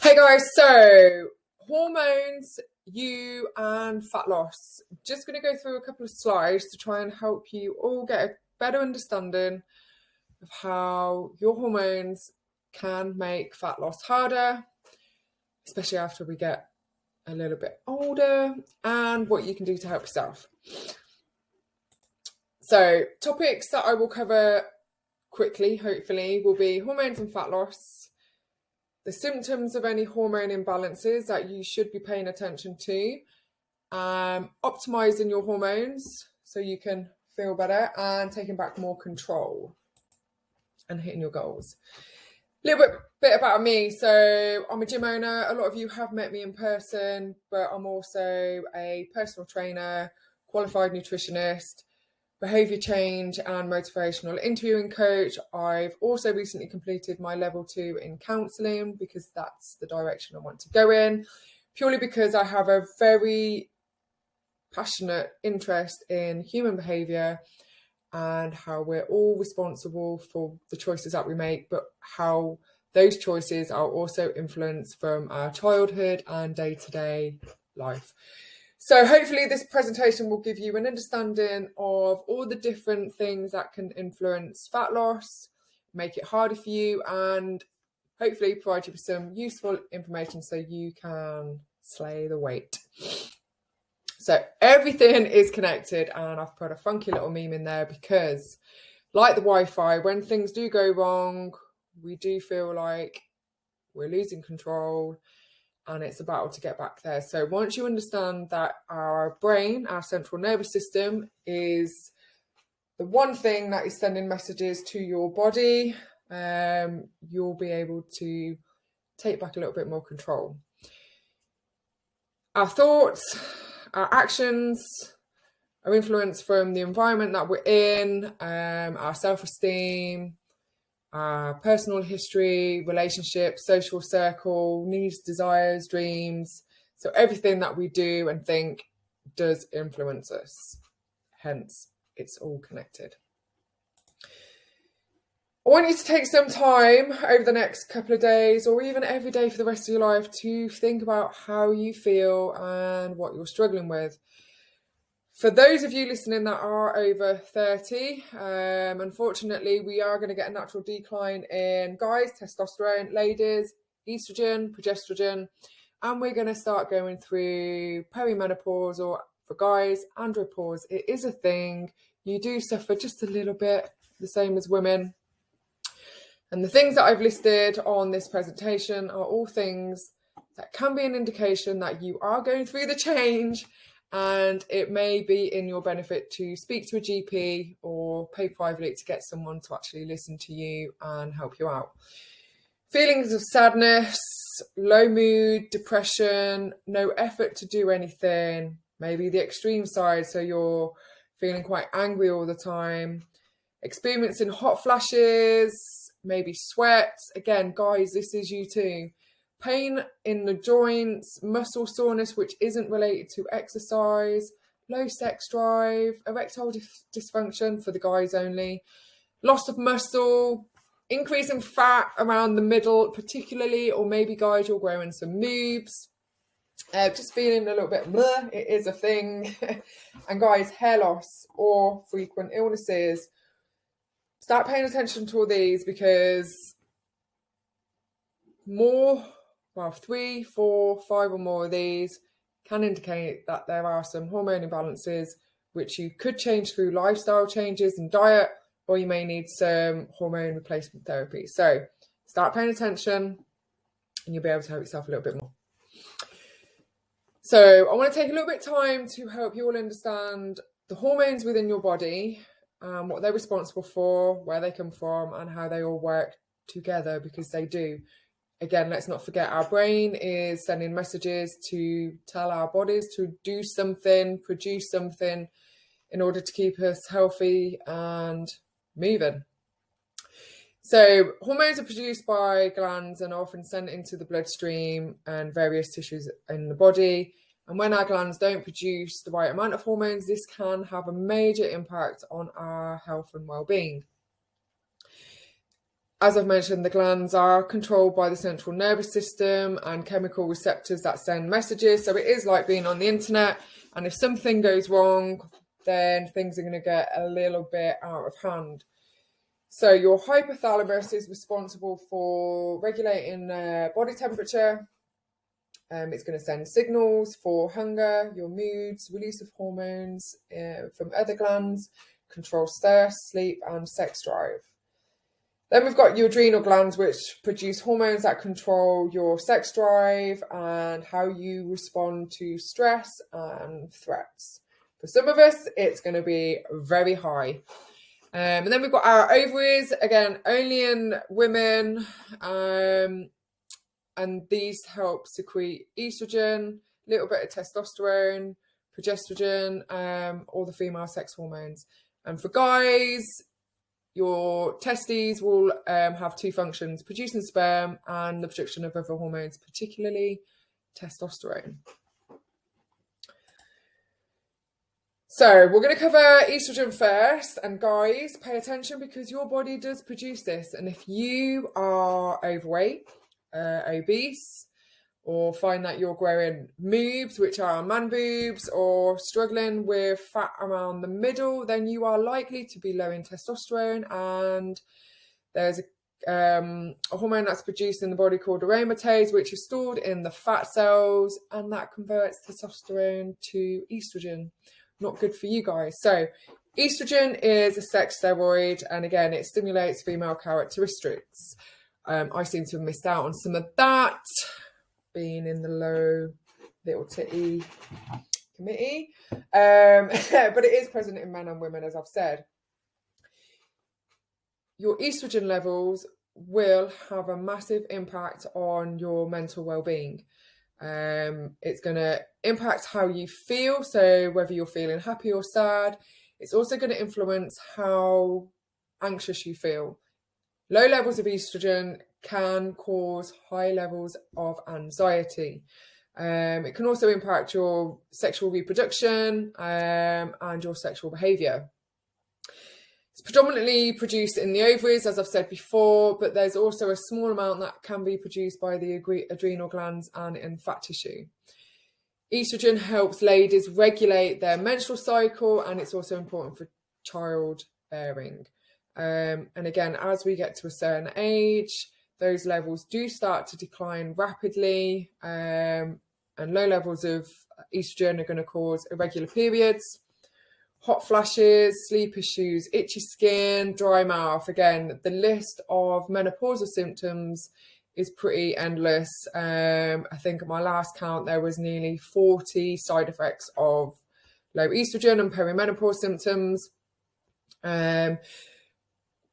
Hey guys, so hormones, you and fat loss. Just going to go through a couple of slides to try and help you all get a better understanding of how your hormones can make fat loss harder, especially after we get a little bit older, and what you can do to help yourself. So topics that I will cover quickly, hopefully, will be hormones and fat loss, the symptoms of any hormone imbalances that you should be paying attention to, optimizing your hormones so you can feel better, and taking back more control and hitting your goals. A little bit about me. So I'm a gym owner. A lot of you have met me in person, but I'm also a personal trainer, qualified nutritionist, behaviour change and motivational interviewing coach. I've also recently completed my level 2 in counselling because that's the direction I want to go in, purely because I have a very passionate interest in human behaviour and how we're all responsible for the choices that we make, but how those choices are also influenced from our childhood and day-to-day life. So hopefully this presentation will give you an understanding of all the different things that can influence fat loss, make it harder for you, and hopefully provide you with some useful information so you can slay the weight. So everything is connected, and I've put a funky little meme in there because, like the Wi-Fi, when things do go wrong, we do feel like we're losing control, and it's a battle to get back there. So once you understand that our brain, our central nervous system, is the one thing that is sending messages to your body, you'll be able to take back a little bit more control. Our thoughts, our actions are influenced from the environment that we're in, our self-esteem, our personal history, relationships, social circle, needs, desires, dreams. So everything that we do and think does influence us. Hence, it's all connected. I want you to take some time over the next couple of days, or even every day for the rest of your life, to think about how you feel and what you're struggling with. For those of you listening that are over 30, unfortunately, we are going to get a natural decline in guys, testosterone, ladies, estrogen, progesterone, and we're going to start going through peri-menopause, or for guys, andropause. It is a thing. You do suffer just a little bit, the same as women. And the things that I've listed on this presentation are all things that can be an indication that you are going through the change, and it may be in your benefit to speak to a GP or pay privately to get someone to actually listen to you and help you out. Feelings of sadness, low mood, depression, no effort to do anything, maybe the extreme side, so you're feeling quite angry all the time, experiencing hot flashes, maybe sweats. Again, guys, this is you too. Pain in the joints, muscle soreness which isn't related to exercise, low sex drive, erectile dysfunction for the guys only, loss of muscle, increase in fat around the middle particularly, or maybe guys, you're growing some moobs, just feeling a little bit bleh, it is a thing. And guys, hair loss or frequent illnesses. Start paying attention to all these, because 3, 4, 5 or more of these can indicate that there are some hormone imbalances which you could change through lifestyle changes and diet, or you may need some hormone replacement therapy. So start paying attention and you'll be able to help yourself a little bit more. So I want to take a little bit of time to help you all understand the hormones within your body, what they're responsible for, where they come from, and how they all work together, because they do. Again, let's not forget, our brain is sending messages to tell our bodies to do something, produce something in order to keep us healthy and moving. So hormones are produced by glands and are often sent into the bloodstream and various tissues in the body. And when our glands don't produce the right amount of hormones, this can have a major impact on our health and well-being. as I've mentioned, the glands are controlled by the central nervous system and chemical receptors that send messages. So it is like being on the internet. And if something goes wrong, then things are going to get a little bit out of hand. So your hypothalamus is responsible for regulating body temperature. It's going to send signals for hunger, your moods, release of hormones from other glands, control stress, sleep, and sex drive. Then we've got your adrenal glands, which produce hormones that control your sex drive and how you respond to stress and threats. For some of us, it's going to be very high. And then we've got our ovaries, again, only in women. And these help secrete estrogen, a little bit of testosterone, progesterone, all the female sex hormones. And for guys, your testes will have two functions, producing sperm and the production of other hormones, particularly testosterone. So we're going to cover estrogen first. And guys, pay attention because your body does produce this. And if you are overweight, obese, or find that you're growing moobs, which are man boobs, or struggling with fat around the middle, then you are likely to be low in testosterone. And there's a hormone that's produced in the body called aromatase, which is stored in the fat cells, and that converts testosterone to estrogen. Not good for you guys. So estrogen is a sex steroid, and again, it stimulates female characteristics. I seem to have missed out on some of that, being in the low little titty committee. But it is present in men and women, as I've said. Your estrogen levels will have a massive impact on your mental well-being. It's going to impact how you feel, so whether you're feeling happy or sad. It's also going to influence how anxious you feel. Low levels of estrogen can cause high levels of anxiety. It can also impact your sexual reproduction and your sexual behaviour. It's predominantly produced in the ovaries, as I've said before, but there's also a small amount that can be produced by the adrenal glands and in fat tissue. Estrogen helps ladies regulate their menstrual cycle, and it's also important for childbearing. And again, as we get to a certain age, those levels do start to decline rapidly, and low levels of estrogen are going to cause irregular periods, hot flashes, sleep issues, itchy skin, dry mouth. Again, the list of menopausal symptoms is pretty endless. I think at my last count, there was nearly 40 side effects of low estrogen and peri-menopause symptoms.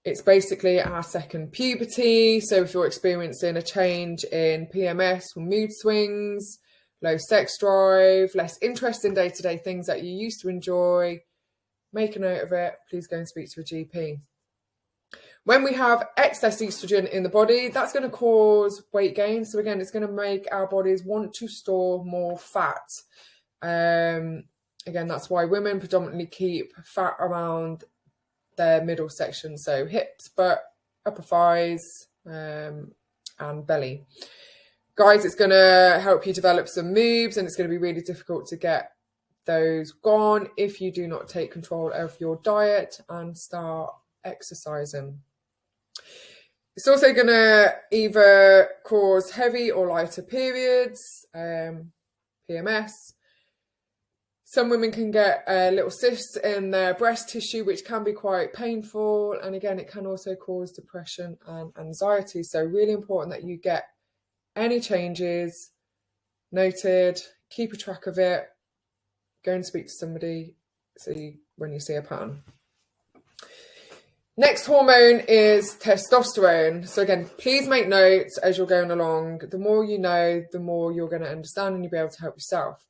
It's basically our second puberty. So if you're experiencing a change in PMS or mood swings, low sex drive, less interest in day-to-day things that you used to enjoy, make a note of it. Please go and speak to a GP. When we have excess estrogen in the body, that's going to cause weight gain. So again, it's going to make our bodies want to store more fat. Again, that's why women predominantly keep fat around their middle section, so hips, butt, upper thighs, and belly. Guys, it's going to help you develop some moves, and it's going to be really difficult to get those gone if you do not take control of your diet and start exercising. It's also going to either cause heavy or lighter periods, PMS. Some women can get little cysts in their breast tissue, which can be quite painful. And again, it can also cause depression and anxiety. So really important that you get any changes noted, keep a track of it, go and speak to somebody, see when you see a pattern. Next hormone is testosterone. So again, please make notes as you're going along. The more you know, the more you're going to understand and you'll be able to help yourself.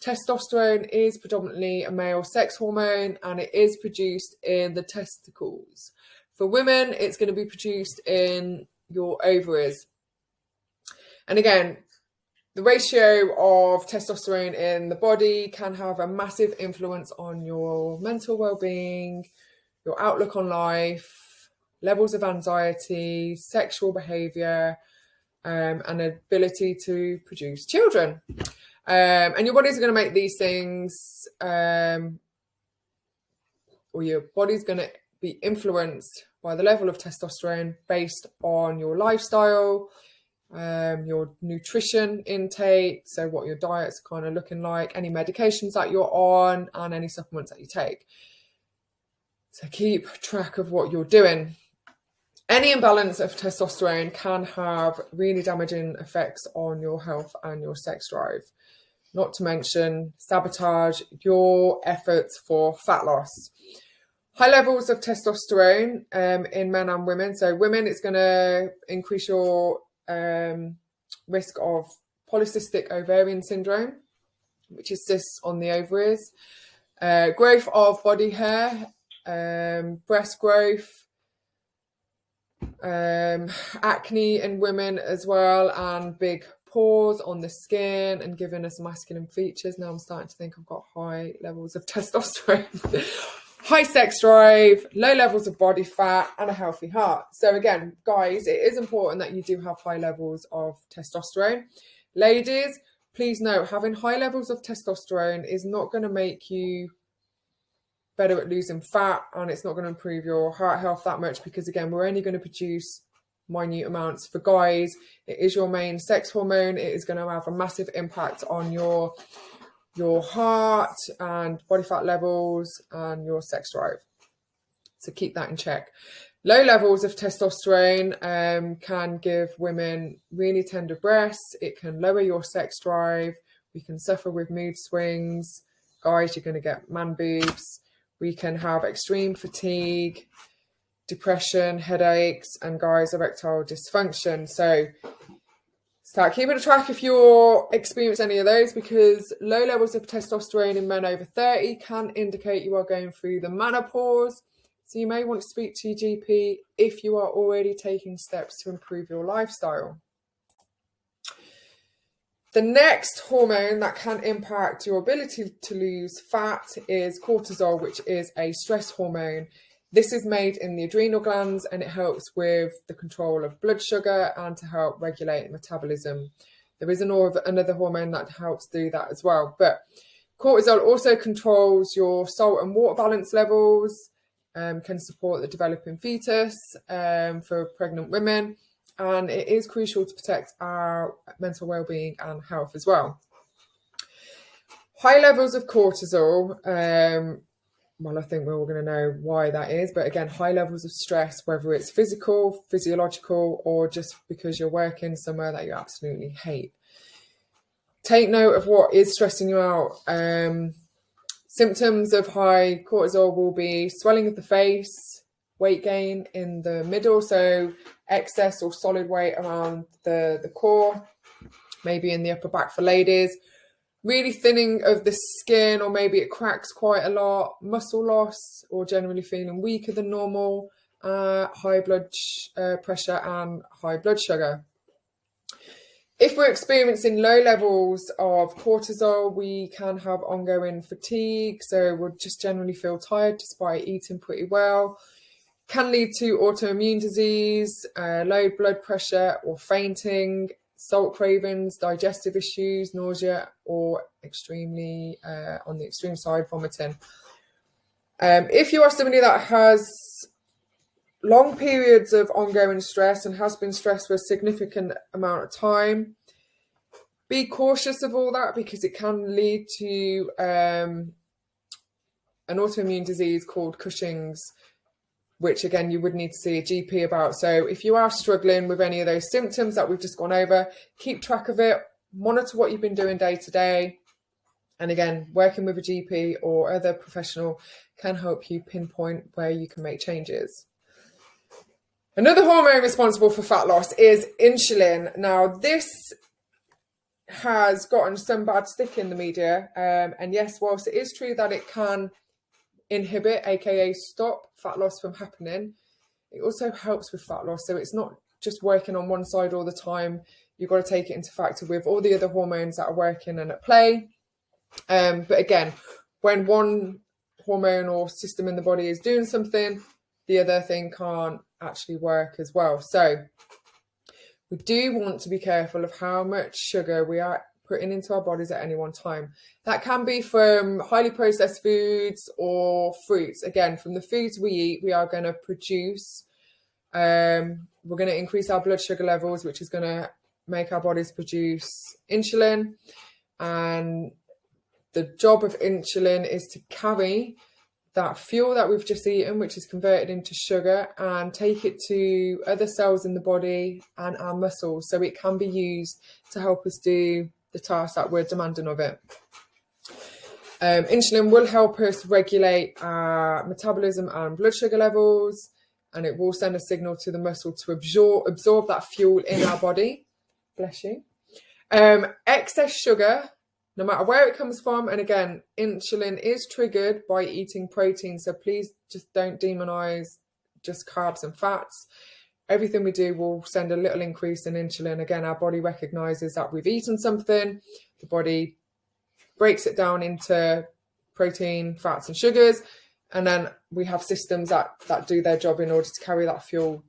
Testosterone is predominantly a male sex hormone, and it is produced in the testicles. For women, it's going to be produced in your ovaries. And again, the ratio of testosterone in the body can have a massive influence on your mental well-being, your outlook on life, levels of anxiety, sexual behaviour, and ability to produce children. And your body's going to make these things, or your body's going to be influenced by the level of testosterone based on your lifestyle, your nutrition intake, so what your diet's kind of looking like, any medications that you're on, and any supplements that you take. So keep track of what you're doing. Any imbalance of testosterone can have really damaging effects on your health and your sex drive, not to mention sabotage your efforts for fat loss. High levels of testosterone in men and women. So women, it's going to increase your risk of polycystic ovarian syndrome, which is cysts on the ovaries, growth of body hair, breast growth, acne in women as well, and big pores on the skin and giving us masculine features. Now I'm starting to think I've got high levels of testosterone. High sex drive, low levels of body fat, and a healthy heart. So again, guys, it is important that you do have high levels of testosterone. Ladies, please note, having high levels of testosterone is not going to make you better at losing fat, and it's not going to improve your heart health that much, because again, we're only going to produce minute amounts. For guys, it is your main sex hormone. It is going to have a massive impact on your heart and body fat levels and your sex drive. So keep that in check. Low levels of testosterone can give women really tender breasts. It can lower your sex drive. We can suffer with mood swings. Guys, you're going to get man boobs. We can have extreme fatigue, depression, headaches, and guys, erectile dysfunction. So start keeping a track if you're experiencing any of those, because low levels of testosterone in men over 30 can indicate you are going through the menopause. So you may want to speak to your GP if you are already taking steps to improve your lifestyle. The next hormone that can impact your ability to lose fat is cortisol, which is a stress hormone. This is made in the adrenal glands, and it helps with the control of blood sugar and to help regulate metabolism. There is another hormone that helps do that as well. But cortisol also controls your salt and water balance levels, can support the developing fetus for pregnant women, and it is crucial to protect our mental well-being and health as well. High levels of cortisol, well, I think we're all going to know why that is. But again, high levels of stress, whether it's physical, physiological, or just because you're working somewhere that you absolutely hate. Take note of what is stressing you out. Symptoms of high cortisol will be swelling of the face, weight gain in the middle, so excess or solid weight around the core, maybe in the upper back for ladies, really thinning of the skin, or maybe it cracks quite a lot, muscle loss, or generally feeling weaker than normal, high blood pressure and high blood sugar. If we're experiencing low levels of cortisol, we can have ongoing fatigue, so we'll just generally feel tired despite eating pretty well. Can lead to autoimmune disease, low blood pressure or fainting, salt cravings, digestive issues, nausea, or extremely, on the extreme side, vomiting. If you are somebody that has long periods of ongoing stress and has been stressed for a significant amount of time, be cautious of all that, because it can lead to an autoimmune disease called Cushing's, which again, you would need to see a GP about. So if you are struggling with any of those symptoms that we've just gone over, keep track of it, monitor what you've been doing day to day. And again, working with a GP or other professional can help you pinpoint where you can make changes. Another hormone responsible for fat loss is insulin. Now, this has gotten some bad stick in the media. And yes, whilst it is true that it can inhibit, aka stop, fat loss from happening, it also helps with fat loss. So it's not just working on one side all the time. You've got to take it into factor with all the other hormones that are working and at play. But again, when one hormone or system in the body is doing something, the other thing can't actually work as well. So we do want to be careful of how much sugar we are putting into our bodies at any one time. That can be from highly processed foods or fruits. Again, from the foods we eat, we are going to produce, we're going to increase our blood sugar levels, which is going to make our bodies produce insulin. And the job of insulin is to carry that fuel that we've just eaten, which is converted into sugar, and take it to other cells in the body and our muscles, so it can be used to help us do the tasks that we're demanding of it. Insulin will help us regulate our metabolism and blood sugar levels, and it will send a signal to the muscle to absorb that fuel in our body. Bless you. Excess sugar, no matter where it comes from, and again, insulin is triggered by eating protein, so please just don't demonize just carbs and fats. Everything we do will send a little increase in insulin. Again, our body recognizes that we've eaten something, the body breaks it down into protein, fats and sugars, and then we have systems that do their job in order to carry that fuel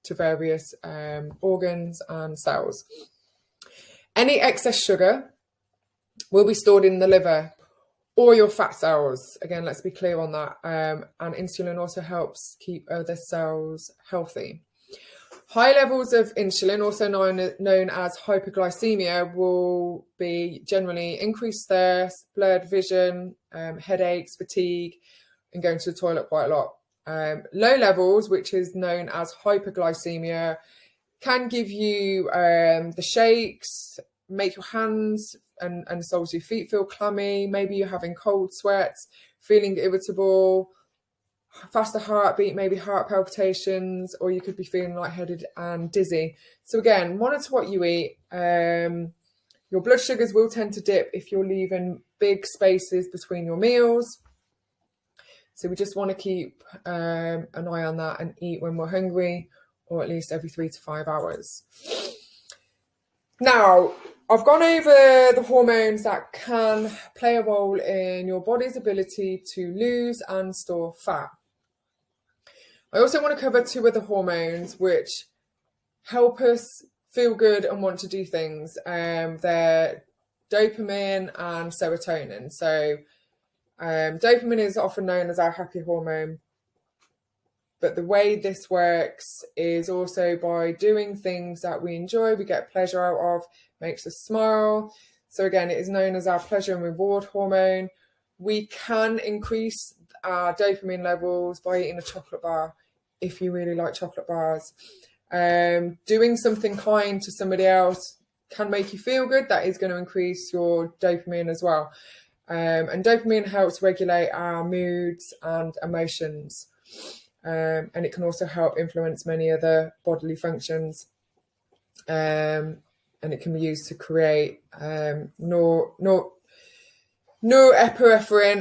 to various organs and cells. Any excess sugar will be stored in the liver or your fat cells. Again, let's be clear on that. And insulin also helps keep other cells healthy. High levels of insulin, also known as hyperglycemia, will be generally increased thirst, blurred vision, headaches, fatigue, and going to the toilet quite a lot. Low levels, which is known as hyperglycemia, can give you the shakes, make your hands and soles of your feet feel clammy. Maybe you're having cold sweats, feeling irritable, faster heartbeat, maybe heart palpitations, or you could be feeling lightheaded and dizzy. So again, monitor what you eat. Your blood sugars will tend to dip if you're leaving big spaces between your meals. So we just want to keep an eye on that and eat when we're hungry, or at least every 3 to 5 hours. Now, I've gone over the hormones that can play a role in your body's ability to lose and store fat. I also want to cover 2 other hormones which help us feel good and want to do things. They're dopamine and serotonin. So dopamine is often known as our happy hormone. But the way this works is also by doing things that we enjoy, we get pleasure out of, makes us smile. So again, it is known as our pleasure and reward hormone. We can increase our dopamine levels by eating a chocolate bar if you really like chocolate bars. Doing something kind to somebody else can make you feel good. That is going to increase your dopamine as well. And dopamine helps regulate our moods and emotions. And it can also help influence many other bodily functions, and it can be used to create norepinephrine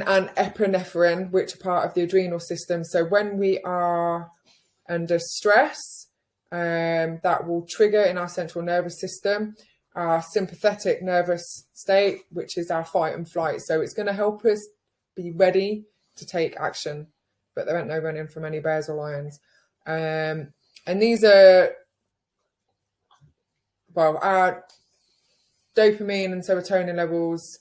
and epinephrine, which are part of the adrenal system. So when we are under stress, that will trigger in our central nervous system our sympathetic nervous state, which is our fight and flight. So it's going to help us be ready to take action. But there ain't no running from any bears or lions. And these are, well, our dopamine and serotonin levels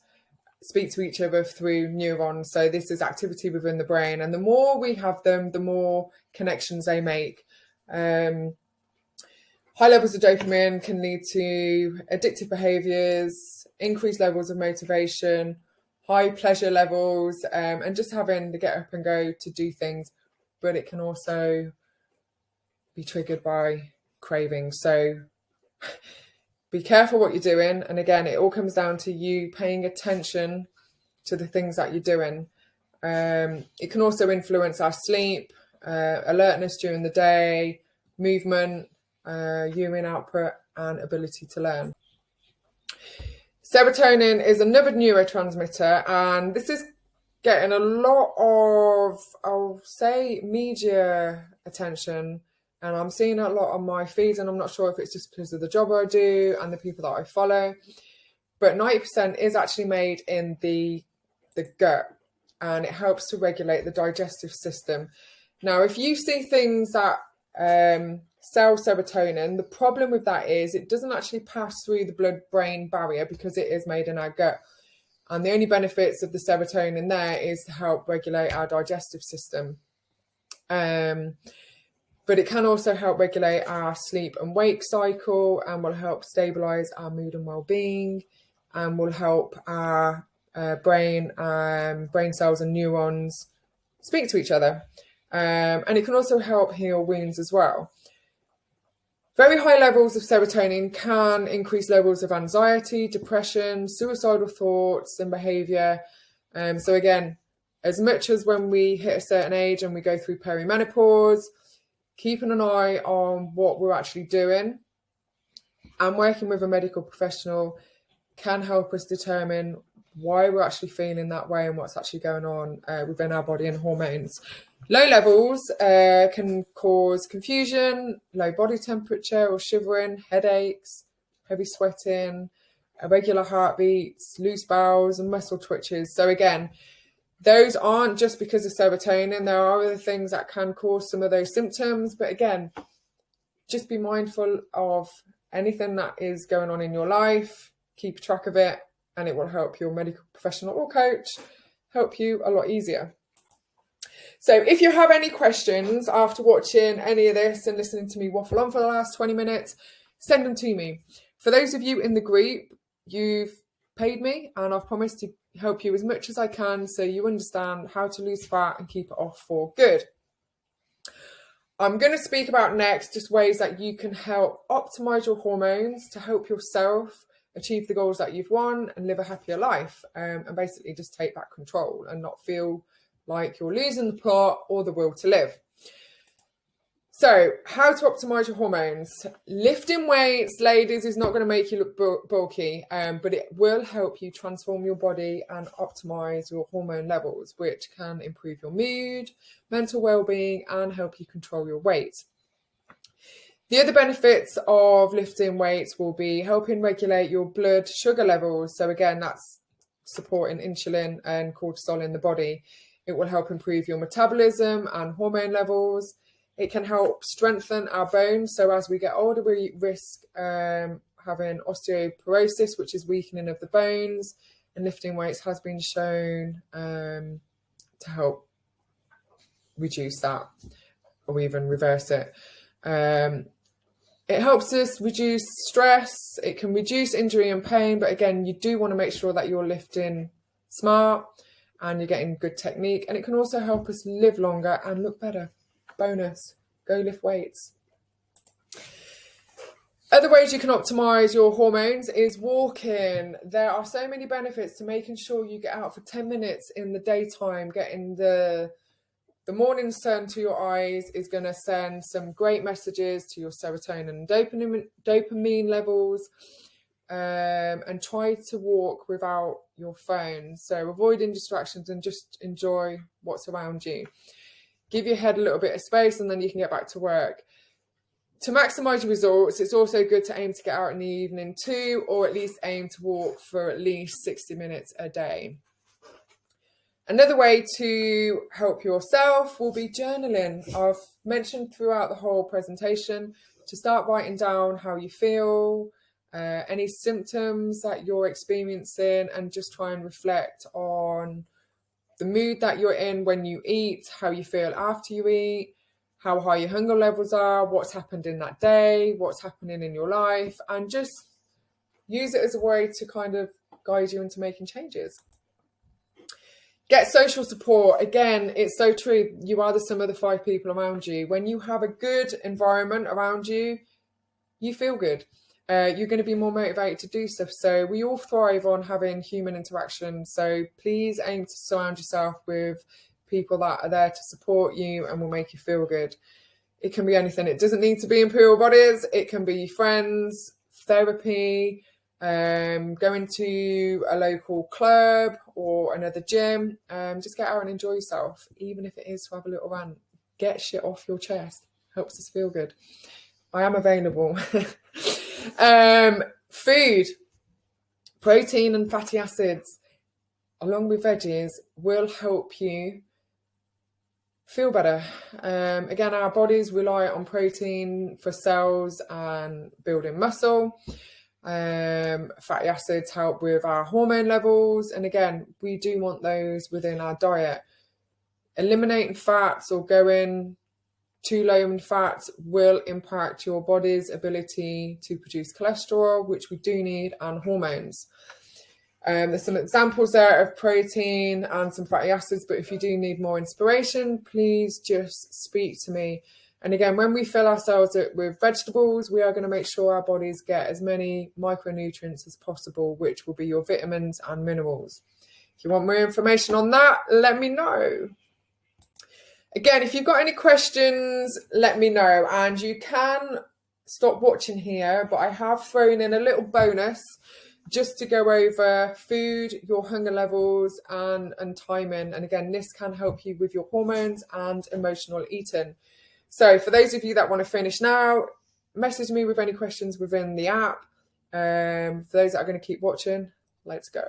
speak to each other through neurons. So this is activity within the brain. And the more we have them, the more connections they make. High levels of dopamine can lead to addictive behaviours, increased levels of motivation, high pleasure levels, and just having to get up and go to do things. But it can also be triggered by cravings. So be careful what you're doing. And again, it all comes down to you paying attention to the things that you're doing. It can also influence our sleep, alertness during the day, movement, urine output, and ability to learn. Serotonin is another neurotransmitter, and this is getting a lot of, I'll say, media attention, and I'm seeing a lot on my feeds, and I'm not sure if it's just because of the job I do and the people that I follow, but 90% is actually made in the gut, and it helps to regulate the digestive system. Now, if you see things that sell serotonin, the problem with that is it doesn't actually pass through the blood-brain barrier because it is made in our gut. And the only benefits of the serotonin there is to help regulate our digestive system. But it can also help regulate our sleep and wake cycle, and will help stabilize our mood and well-being, and will help our brain cells and neurons speak to each other. And it can also help heal wounds as well. Very high levels of serotonin can increase levels of anxiety, depression, suicidal thoughts and behaviour. So again, as much as when we hit a certain age and we go through peri-menopause, keeping an eye on what we're actually doing and working with a medical professional can help us determine why we're actually feeling that way and what's actually going on within our body and hormones. Low levels can cause confusion, low body temperature or shivering, headaches, heavy sweating, irregular heartbeats, loose bowels and muscle twitches. So again, those aren't just because of serotonin. There are other things that can cause some of those symptoms. But again, just be mindful of anything that is going on in your life. Keep track of it, and it will help your medical professional or coach help you a lot easier. So if you have any questions after watching any of this and listening to me waffle on for the last 20 minutes, send them to me. For those of you in the group, you've paid me and I've promised to help you as much as I can so you understand how to lose fat and keep it off for good. I'm going to speak about next just ways that you can help optimize your hormones to help yourself achieve the goals that you've won and live a happier life, and basically just take back control and not feel like you're losing the plot or the will to live. So how to optimize your hormones. Lifting weights, ladies, is not going to make you look bulky, but it will help you transform your body and optimize your hormone levels, which can improve your mood, mental well-being, and help you control your weight. The other benefits of lifting weights will be helping regulate your blood sugar levels. So again, that's supporting insulin and cortisol in the body. It will help improve your metabolism and hormone levels. It can help strengthen our bones. So as we get older, we risk having osteoporosis, which is weakening of the bones. And lifting weights has been shown to help reduce that or even reverse it. It helps us reduce stress. It can reduce injury and pain. But again, you do want to make sure that you're lifting smart and you're getting good technique. And it can also help us live longer and look better. Bonus, go lift weights. Other ways you can optimize your hormones is walking. There are so many benefits to making sure you get out for 10 minutes in the daytime. Getting the morning sun to your eyes is going to send some great messages to your serotonin and dopamine levels. And try to walk without your phone. So avoiding distractions and just enjoy what's around you. Give your head a little bit of space and then you can get back to work. To maximise your results, it's also good to aim to get out in the evening too, or at least aim to walk for at least 60 minutes a day. Another way to help yourself will be journaling. I've mentioned throughout the whole presentation to start writing down how you feel, any symptoms that you're experiencing, and just try and reflect on the mood that you're in when you eat, how you feel after you eat, how high your hunger levels are, what's happened in that day, what's happening in your life, and just use it as a way to kind of guide you into making changes. Get social support. Again, it's so true. You are the sum of the 5 people around you. When you have a good environment around you, you feel good. You're going to be more motivated to do stuff. So we all thrive on having human interaction. So please aim to surround yourself with people that are there to support you and will make you feel good. It can be anything. It doesn't need to be imperial bodies. It can be friends, therapy, going to a local club or another gym. Just get out and enjoy yourself, even if it is to have a little rant. Get shit off your chest. Helps us feel good. I am available. Food, protein and fatty acids, along with veggies, will help you feel better. Again, our bodies rely on protein for cells and building muscle. Fatty acids help with our hormone levels, and again, we do want those within our diet. Eliminating fats or going too low in fats will impact your body's ability to produce cholesterol, which we do need, and hormones. There's some examples there of protein and some fatty acids, but if you do need more inspiration, please just speak to me. And again, when we fill ourselves with vegetables, we are going to make sure our bodies get as many micronutrients as possible, which will be your vitamins and minerals. If you want more information on that, let me know. Again, if you've got any questions, let me know. And you can stop watching here, but I have thrown in a little bonus just to go over food, your hunger levels, and timing. And again, this can help you with your hormones and emotional eating. So for those of you that want to finish now, message me with any questions within the app. For those that are going to keep watching, let's go.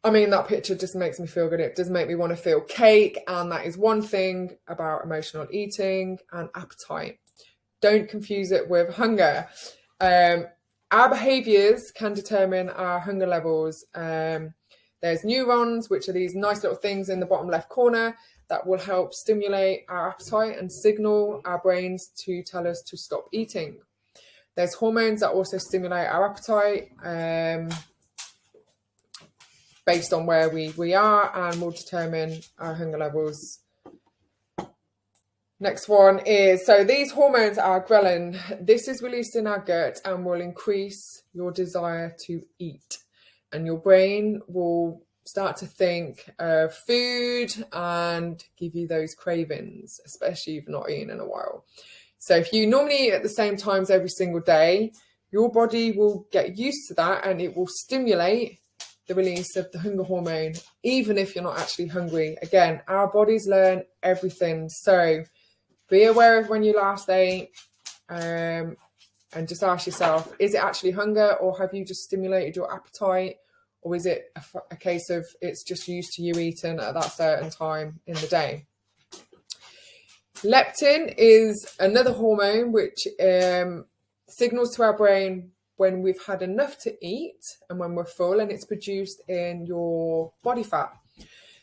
I mean, that picture just makes me feel good. It does make me want to feel cake. And that is one thing about emotional eating and appetite. Don't confuse it with hunger. Our behaviours can determine our hunger levels. There's neurons, which are these nice little things in the bottom left corner that will help stimulate our appetite and signal our brains to tell us to stop eating. There's hormones that also stimulate our appetite based on where we are, and will determine our hunger levels. Next one is, so these hormones are ghrelin. This is released in our gut and will increase your desire to eat. And your brain will start to think of food and give you those cravings, especially if you've not eaten in a while. So if you normally eat at the same times every single day, your body will get used to that and it will stimulate the release of the hunger hormone, even if you're not actually hungry. Again, our bodies learn everything. So be aware of when you last ate, and just ask yourself, is it actually hunger, or have you just stimulated your appetite? Or is it a case of it's just used to you eating at that certain time in the day? Leptin is another hormone which signals to our brain when we've had enough to eat and when we're full, and it's produced in your body fat.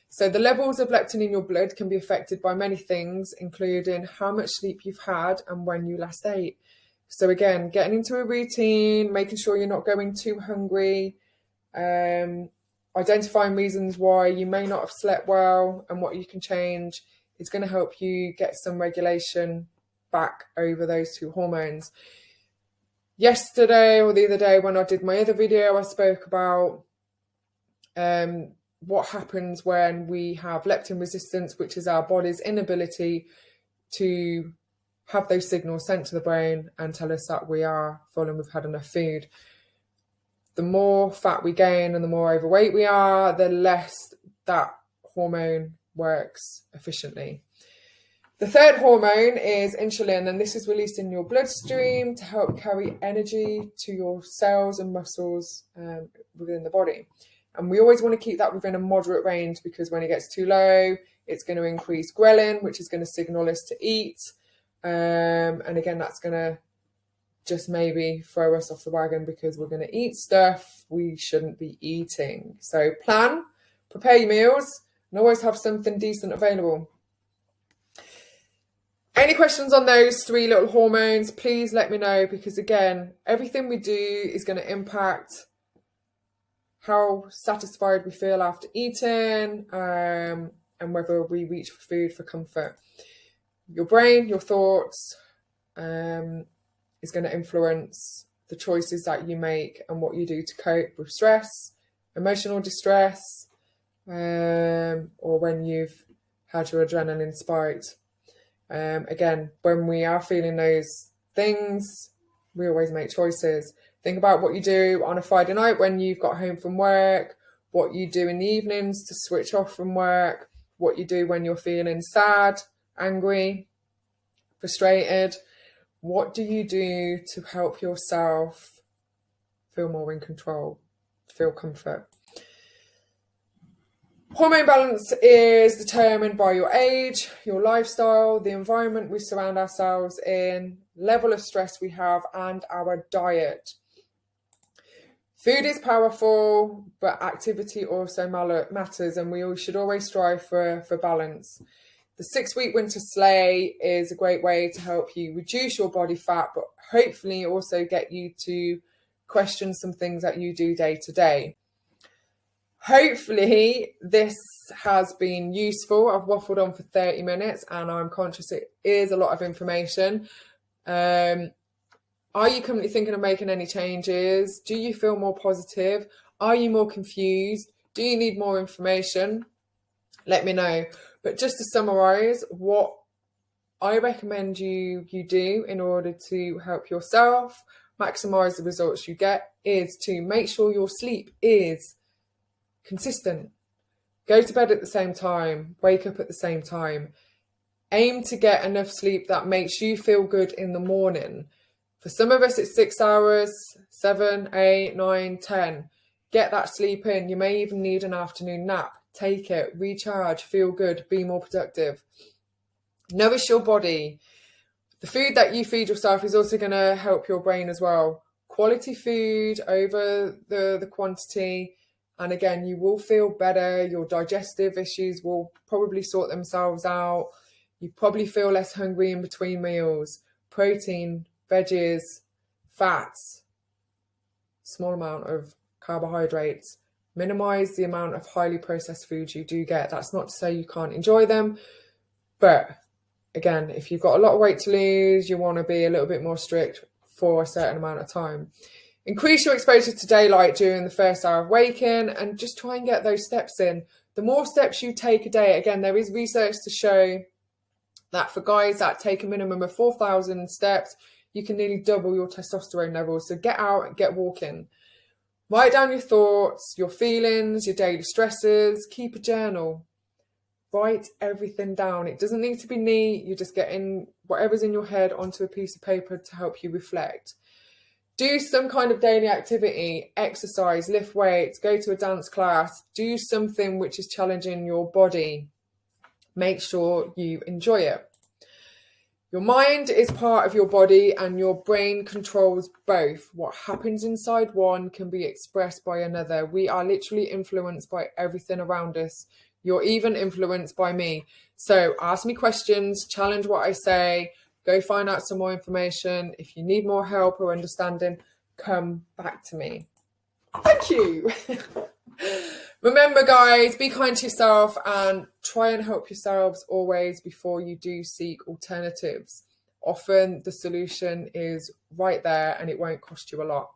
So the levels of leptin in your blood can be affected by many things, including how much sleep you've had and when you last ate. So again, getting into a routine, making sure you're not going too hungry, identifying reasons why you may not have slept well and what you can change is going to help you get some regulation back over those two hormones. Yesterday or the other day when I did my other video, I spoke about what happens when we have leptin resistance, which is our body's inability to have those signals sent to the brain and tell us that we are full and we've had enough food. The more fat we gain and the more overweight we are, the less that hormone works efficiently. The third hormone is insulin, and this is released in your bloodstream to help carry energy to your cells and muscles within the body. And we always want to keep that within a moderate range, because when it gets too low, it's going to increase ghrelin, which is going to signal us to eat. And again, that's going to just maybe throw us off the wagon because we're going to eat stuff we shouldn't be eating. So prepare your meals, and always have something decent available. Any questions on those three little hormones, please let me know, because again, everything we do is going to impact how satisfied we feel after eating, and whether we reach for food for comfort. Your brain, your thoughts, is going to influence the choices that you make and what you do to cope with stress, emotional distress, or when you've had your adrenaline spiked. Again, when we are feeling those things, we always make choices. Think about what you do on a Friday night when you've got home from work, what you do in the evenings to switch off from work, what you do when you're feeling sad, angry, frustrated. What do you do to help yourself feel more in control, feel comfort? Hormone balance is determined by your age, your lifestyle, the environment we surround ourselves in, level of stress we have, and our diet. Food is powerful, but activity also matters, and we should always strive for balance. The 6-week winter sleigh is a great way to help you reduce your body fat, but hopefully also get you to question some things that you do day to day. Hopefully this has been useful. I've waffled on for 30 minutes and I'm conscious it is a lot of information. Are you currently thinking of making any changes? Do you feel more positive? Are you more confused? Do you need more information? Let me know. But just to summarize, what I recommend you do in order to help yourself maximize the results you get is to make sure your sleep is consistent. Go to bed at the same time, wake up at the same time. Aim to get enough sleep that makes you feel good in the morning. For some of us, it's 6 hours, 7, 8, 9, 10. Get that sleep in. You may even need an afternoon nap. Take it, recharge, feel good, be more productive. Nourish your body. The food that you feed yourself is also going to help your brain as well. Quality food over the quantity. And again, you will feel better. Your digestive issues will probably sort themselves out. You probably feel less hungry in between meals. Protein, veggies, fats, small amount of carbohydrates. Minimize the amount of highly processed foods you do get. That's not to say you can't enjoy them, but again, if you've got a lot of weight to lose, you want to be a little bit more strict for a certain amount of time. Increase your exposure to daylight during the first hour of waking and just try and get those steps in. The more steps you take a day, again, there is research to show that for guys that take a minimum of 4,000 steps, you can nearly double your testosterone levels. So get out and get walking. Write down your thoughts, your feelings, your daily stresses. Keep a journal. Write everything down. It doesn't need to be neat. You're just getting whatever's in your head onto a piece of paper to help you reflect. Do some kind of daily activity, exercise, lift weights, go to a dance class, do something which is challenging your body. Make sure you enjoy it. Your mind is part of your body and your brain controls both. What happens inside one can be expressed by another. We are literally influenced by everything around us. You're even influenced by me. So ask me questions, challenge what I say, go find out some more information. If you need more help or understanding, come back to me. Thank you. Remember, guys, be kind to yourself and try and help yourselves always before you do seek alternatives. Often the solution is right there and it won't cost you a lot.